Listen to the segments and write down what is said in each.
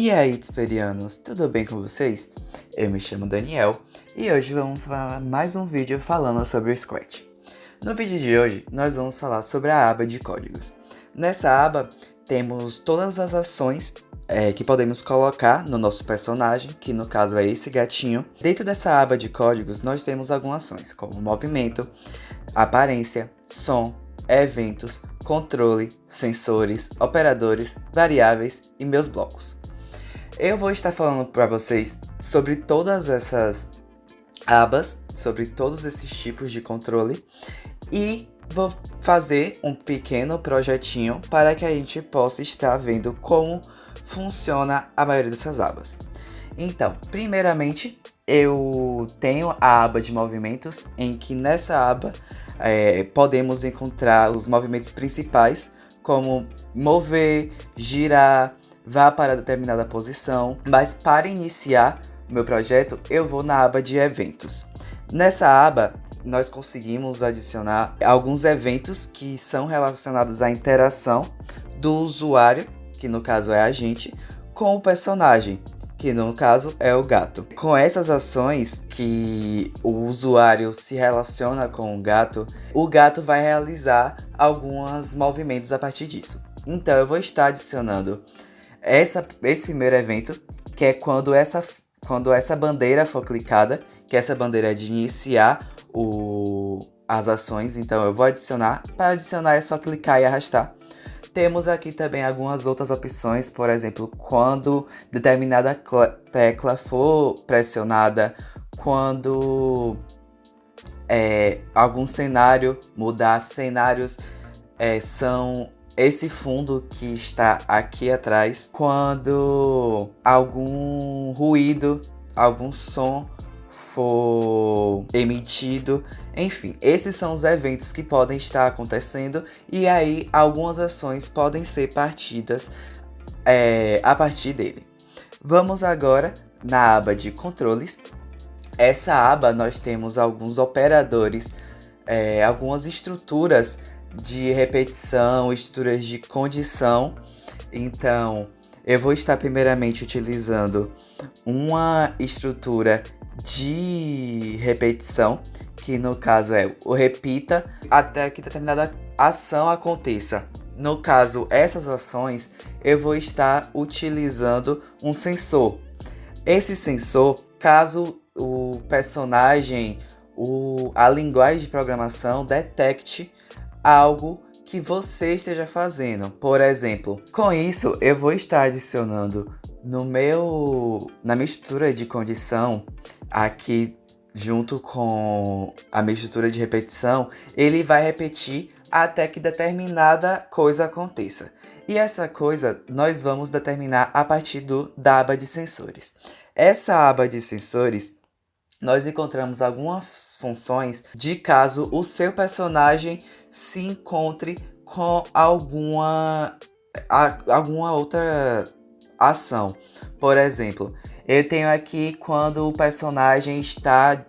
E aí, Tsperianos, tudo bem com vocês? Eu me chamo Daniel e hoje vamos falar mais um vídeo falando sobre o Scratch. No vídeo de hoje, nós vamos falar sobre a aba de códigos. Nessa aba, temos todas as ações que podemos colocar no nosso personagem, que no caso é esse gatinho. Dentro dessa aba de códigos, nós temos algumas ações, como movimento, aparência, som, eventos, controle, sensores, operadores, variáveis e meus blocos. Eu vou estar falando para vocês sobre todas essas abas, sobre todos esses tipos de controle e vou fazer um pequeno projetinho para que a gente possa estar vendo como funciona a maioria dessas abas. Então, primeiramente, eu tenho a aba de movimentos, em que nessa aba podemos encontrar os movimentos principais, como mover, girar, vá para determinada posição. Mas para iniciar meu projeto, eu vou na aba de eventos. Nessa aba, nós conseguimos adicionar alguns eventos que são relacionados à interação do usuário, que no caso é a gente, com o personagem, que no caso é o gato. Com essas ações que o usuário se relaciona com o gato vai realizar alguns movimentos a partir disso. Então eu vou estar adicionando esse primeiro evento, que é quando essa bandeira for clicada, que essa bandeira é de iniciar as ações. Então eu vou adicionar. Para adicionar é só clicar e arrastar. Temos aqui também algumas outras opções, por exemplo, quando determinada tecla for pressionada, quando algum cenário mudar. Cenários são esse fundo que está aqui atrás, quando algum ruído, algum som for emitido. Enfim, esses são os eventos que podem estar acontecendo e aí algumas ações podem ser partidas a partir dele. Vamos agora na aba de controles. Essa aba nós temos alguns operadores, algumas estruturas de repetição, estruturas de condição. Então, eu vou estar primeiramente utilizando uma estrutura de repetição, que no caso é o repita até que determinada ação aconteça. No caso, essas ações, eu vou estar utilizando um sensor. Esse sensor, caso o personagem, a linguagem de programação detecte algo que você esteja fazendo. Por exemplo, com isso eu vou estar adicionando na minha estrutura de condição, aqui junto com a minha estrutura de repetição, ele vai repetir até que determinada coisa aconteça. E essa coisa nós vamos determinar a partir da aba de sensores. Essa aba de sensores, nós encontramos algumas funções de caso o seu personagem se encontre com alguma outra ação. Por exemplo, eu tenho aqui quando o personagem está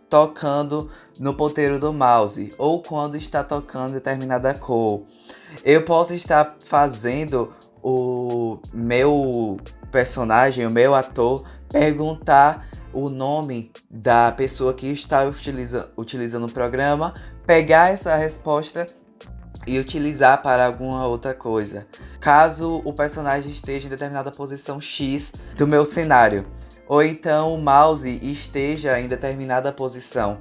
tocando no ponteiro do mouse ou quando está tocando determinada cor. Eu posso estar fazendo o meu personagem, o meu ator, perguntar o nome da pessoa que está utilizando o programa, pegar essa resposta e utilizar para alguma outra coisa. Caso o personagem esteja em determinada posição X do meu cenário, ou então o mouse esteja em determinada posição.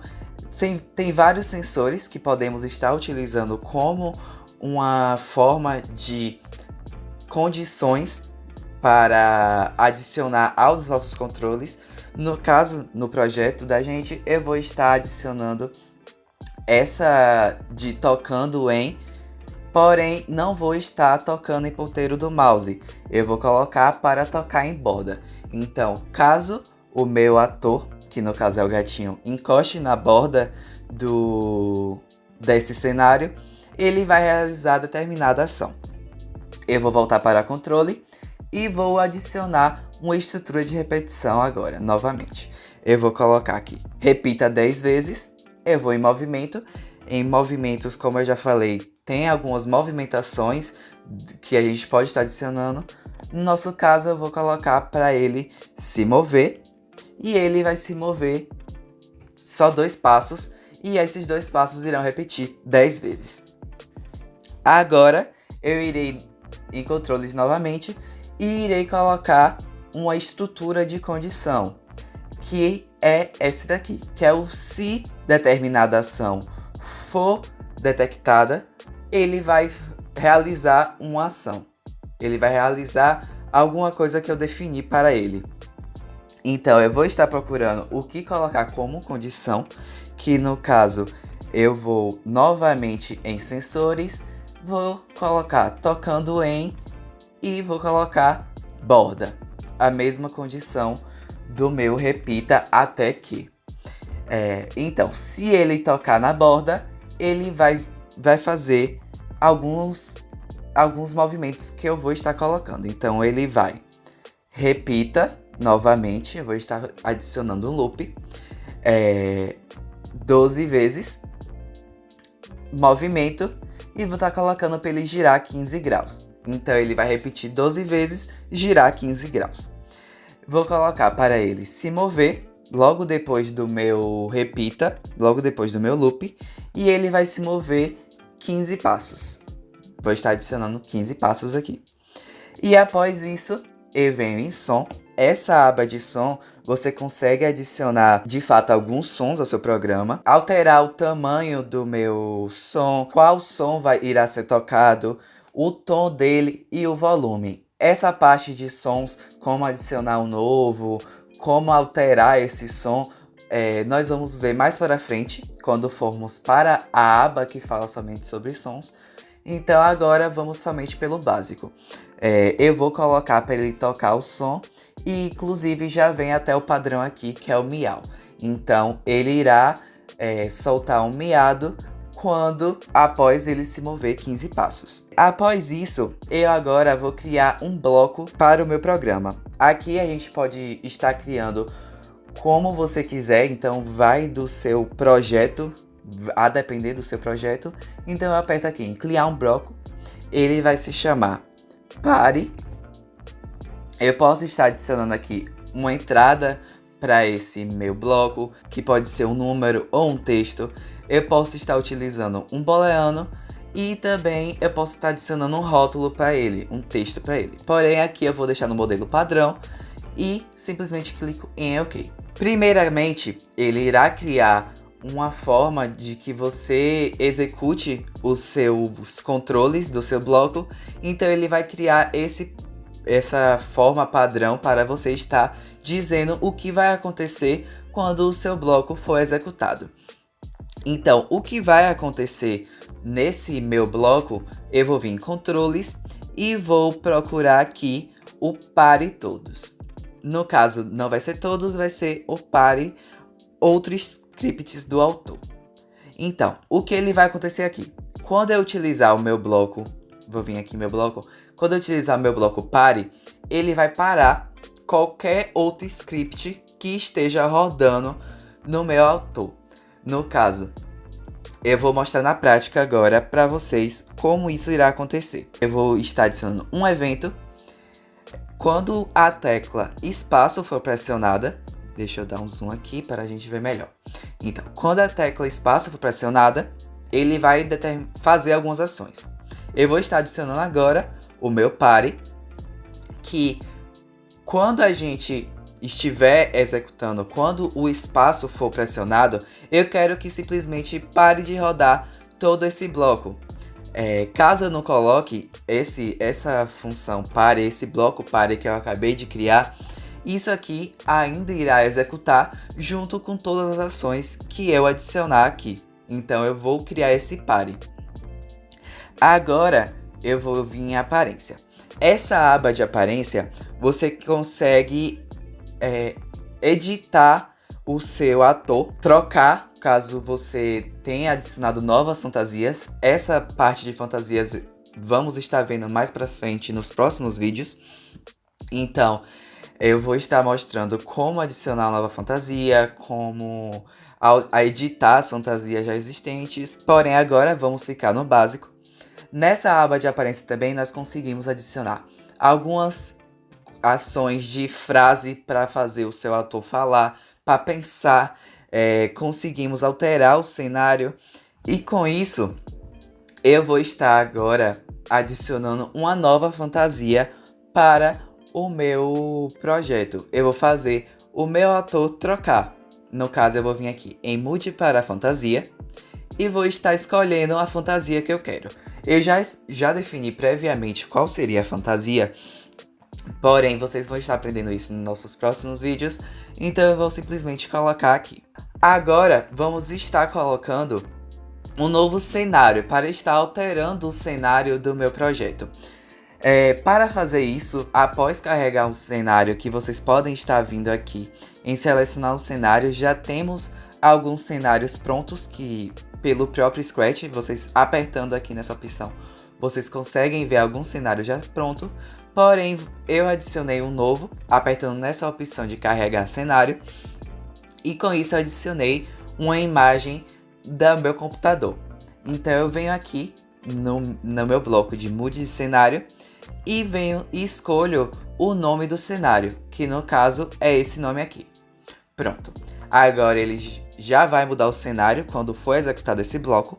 Tem vários sensores que podemos estar utilizando como uma forma de condições para adicionar aos nossos controles. No caso, no projeto da gente, eu vou estar adicionando essa de tocando em, porém não vou estar tocando em ponteiro do mouse. Eu vou colocar para tocar em borda. Então, caso o meu ator, que no caso é o gatinho, encoste na borda desse cenário, ele vai realizar determinada ação. Eu vou voltar para controle e vou adicionar uma estrutura de repetição agora, novamente. Eu vou colocar aqui, repita 10 vezes, eu vou em movimento. Em movimentos, como eu já falei, tem algumas movimentações que a gente pode estar adicionando. No nosso caso, eu vou colocar para ele se mover. E ele vai se mover só 2 passos. E esses 2 passos irão repetir 10 vezes. Agora, eu irei em controles novamente e irei colocar uma estrutura de condição, que é esse daqui, que é o se determinada ação for detectada, ele vai realizar uma ação. Ele vai realizar alguma coisa que eu defini para ele. Então, eu vou estar procurando o que colocar como condição, que no caso, eu vou novamente em sensores, vou colocar tocando em e vou colocar borda. A mesma condição do meu repita até que. Então, se ele tocar na borda, ele vai fazer alguns movimentos que eu vou estar colocando. Então, ele vai repita novamente, eu vou estar adicionando um loop 12 vezes, movimento, e vou estar colocando para ele girar 15 graus. Então, ele vai repetir 12 vezes, girar 15 graus. Vou colocar para ele se mover, logo depois do meu repita, logo depois do meu loop, e ele vai se mover 15 passos. Vou estar adicionando 15 passos aqui. E após isso, eu venho em som. Essa aba de som, você consegue adicionar, de fato, alguns sons ao seu programa, alterar o tamanho do meu som, qual som irá ser tocado, o tom dele e o volume. Essa parte de sons, como adicionar um novo, como alterar esse som, nós vamos ver mais para frente, quando formos para a aba que fala somente sobre sons. Então agora vamos somente pelo básico. Eu vou colocar para ele tocar o som e inclusive já vem até o padrão aqui, que é o miau. Então ele irá soltar um miado após ele se mover 15 passos. Após isso, eu agora vou criar um bloco para o meu programa. Aqui a gente pode estar criando como você quiser, então vai do seu projeto, a depender do seu projeto. Então eu aperto aqui em criar um bloco, ele vai se chamar Pare. Eu posso estar adicionando aqui uma entrada para esse meu bloco, que pode ser um número ou um texto. Eu posso estar utilizando um booleano e também eu posso estar adicionando um rótulo para ele, um texto para ele. Porém, aqui eu vou deixar no modelo padrão e simplesmente clico em OK. Primeiramente, ele irá criar uma forma de que você execute os seus controles do seu bloco. Então ele vai criar essa forma padrão para você estar dizendo o que vai acontecer quando o seu bloco for executado. Então, o que vai acontecer nesse meu bloco, eu vou vir em controles e vou procurar aqui o pare todos. No caso, não vai ser todos, vai ser o pare outros scripts do autor. Então, o que ele vai acontecer aqui? Quando eu utilizar o meu bloco, vou vir aqui meu bloco, quando eu utilizar o meu bloco pare, ele vai parar qualquer outro script que esteja rodando no meu autor. No caso, eu vou mostrar na prática agora para vocês como isso irá acontecer. Eu vou estar adicionando um evento. Quando a tecla espaço for pressionada, deixa eu dar um zoom aqui para a gente ver melhor. Então, quando a tecla espaço for pressionada, ele vai fazer algumas ações. Eu vou estar adicionando agora o meu pare, que quando a gente estiver executando, quando o espaço for pressionado, eu quero que simplesmente pare de rodar todo esse bloco. Caso eu não coloque essa função pare, esse bloco pare que eu acabei de criar, isso aqui ainda irá executar junto com todas as ações que eu adicionar aqui. Então eu vou criar esse pare. Agora eu vou vir em aparência. Essa aba de aparência, você consegue editar o seu ator, trocar caso você tenha adicionado novas fantasias. Essa parte de fantasias vamos estar vendo mais pra frente nos próximos vídeos. Então, eu vou estar mostrando como adicionar uma nova fantasia, como editar as fantasias já existentes. Porém, agora vamos ficar no básico. Nessa aba de aparência também nós conseguimos adicionar algumas ações de frase para fazer o seu ator falar, para pensar. Conseguimos alterar o cenário e com isso eu vou estar agora adicionando uma nova fantasia para o meu projeto. Eu vou fazer o meu ator trocar. No caso, eu vou vir aqui em Mude para a fantasia e vou estar escolhendo a fantasia que eu quero. Eu já defini previamente qual seria a fantasia, porém vocês vão estar aprendendo isso nos nossos próximos vídeos, então eu vou simplesmente colocar aqui. Agora vamos estar colocando um novo cenário para estar alterando o cenário do meu projeto. Para fazer isso, após carregar um cenário que vocês podem estar vindo aqui em selecionar o cenário, já temos alguns cenários prontos que pelo próprio Scratch, vocês apertando aqui nessa opção, vocês conseguem ver algum cenário já pronto, porém eu adicionei um novo, apertando nessa opção de carregar cenário, e com isso eu adicionei uma imagem do meu computador. Então eu venho aqui no meu bloco de Mude de cenário e venho e escolho o nome do cenário, que no caso é esse nome aqui. Pronto. Agora ele já vai mudar o cenário quando for executado esse bloco.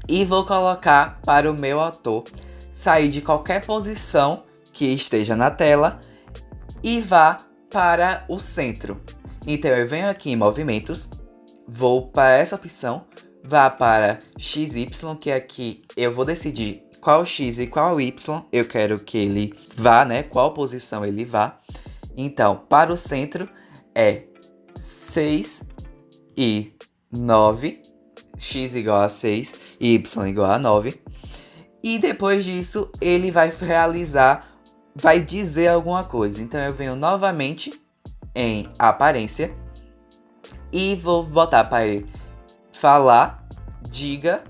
E vou colocar para o meu ator sair de qualquer posição que esteja na tela e vá para o centro. Então eu venho aqui em movimentos, vou para essa opção, vá para XY, que aqui eu vou decidir qual X e qual Y eu quero que ele vá, né? Qual posição ele vá. Então, para o centro é 6 e 9, X igual a 6 e Y igual a 9. E depois disso, ele vai vai dizer alguma coisa. Então eu venho novamente em aparência e vou botar para ele falar, diga,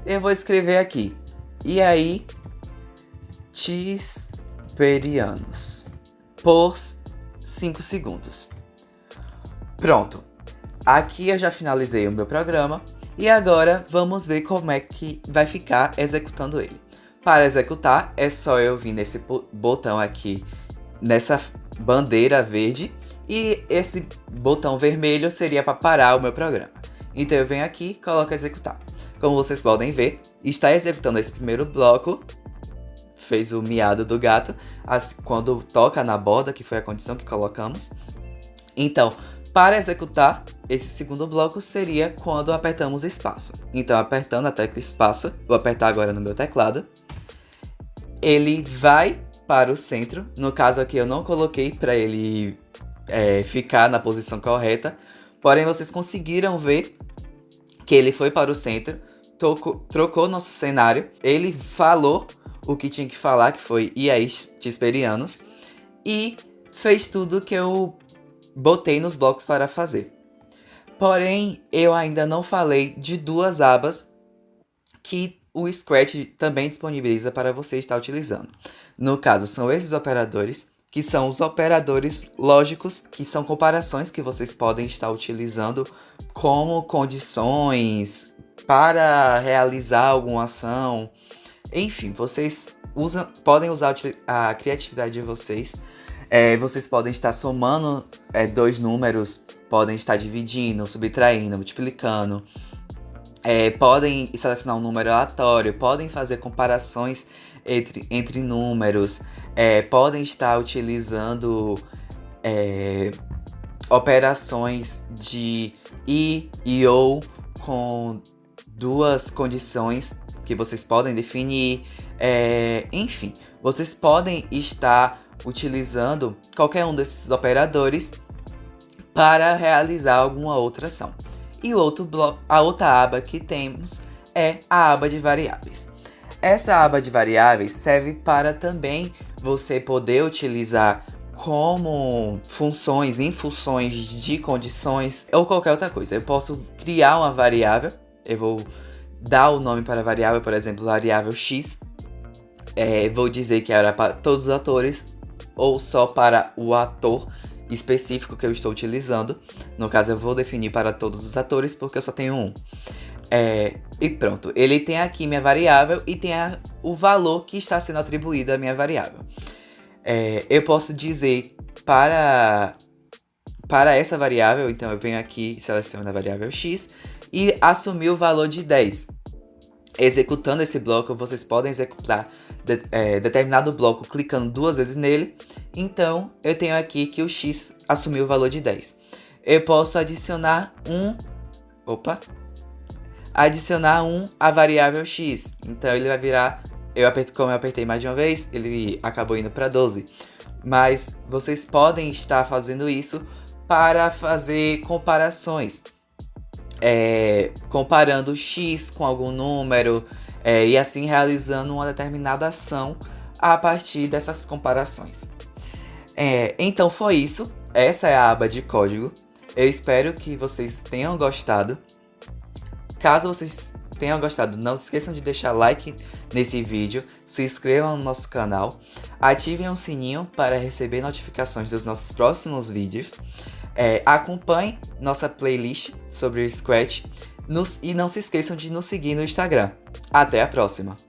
eu vou escrever aqui. E aí, Tisperianos, por 5 segundos. Pronto. Aqui eu já finalizei o meu programa e agora vamos ver como é que vai ficar executando ele. Para executar, é só eu vir nesse botão aqui, nessa bandeira verde, e esse botão vermelho seria para parar o meu programa. Então eu venho aqui e coloco executar. Como vocês podem ver, está executando esse primeiro bloco, fez o miado do gato, quando toca na borda, que foi a condição que colocamos. Então, para executar esse segundo bloco seria quando apertamos espaço. Então, apertando a tecla espaço, vou apertar agora no meu teclado, ele vai para o centro. No caso aqui eu não coloquei para ele ficar na posição correta, porém vocês conseguiram ver que ele foi para o centro, trocou nosso cenário, ele falou o que tinha que falar, que foi "E aí, Tisperianos", e fez tudo que eu botei nos blocos para fazer. Porém, eu ainda não falei de duas abas que o Scratch também disponibiliza para você estar utilizando. No caso, são esses operadores, que são os operadores lógicos, que são comparações que vocês podem estar utilizando como condições para realizar alguma ação. Enfim, vocês podem usar a criatividade de vocês. Vocês podem estar somando dois números, podem estar dividindo, subtraindo, multiplicando. Podem selecionar um número aleatório, podem fazer comparações entre números, podem estar utilizando operações de e ou com duas condições que vocês podem definir. Enfim, vocês podem estar utilizando qualquer um desses operadores para realizar alguma outra ação. E a outra aba que temos é a aba de variáveis. Essa aba de variáveis serve para também você poder utilizar como funções em funções de condições ou qualquer outra coisa. Eu posso criar uma variável, eu vou dar o nome para a variável, por exemplo, variável x. Vou dizer que era para todos os atores ou só para o ator específico que eu estou utilizando. No caso, eu vou definir para todos os atores porque eu só tenho um. E pronto, ele tem aqui minha variável e tem o valor que está sendo atribuído à minha variável. Eu posso dizer para essa variável, então eu venho aqui, seleciono a variável x e assumir o valor de 10. Executando esse bloco, vocês podem executar determinado bloco clicando 2 vezes nele. Então, eu tenho aqui que o x assumiu o valor de 10. Eu posso adicionar adicionar 1 à variável x. Então, ele vai virar... Como eu apertei mais de uma vez, ele acabou indo para 12. Mas vocês podem estar fazendo isso para fazer comparações. Comparando x com algum número e assim realizando uma determinada ação a partir dessas comparações. Então foi isso. Essa é a aba de código. Eu espero que vocês tenham gostado. Caso vocês tenham gostado, não se esqueçam de deixar like nesse vídeo, se inscrevam no nosso canal, ativem o sininho para receber notificações dos nossos próximos vídeos. Acompanhe nossa playlist sobre o Scratch e não se esqueçam de nos seguir no Instagram. Até a próxima!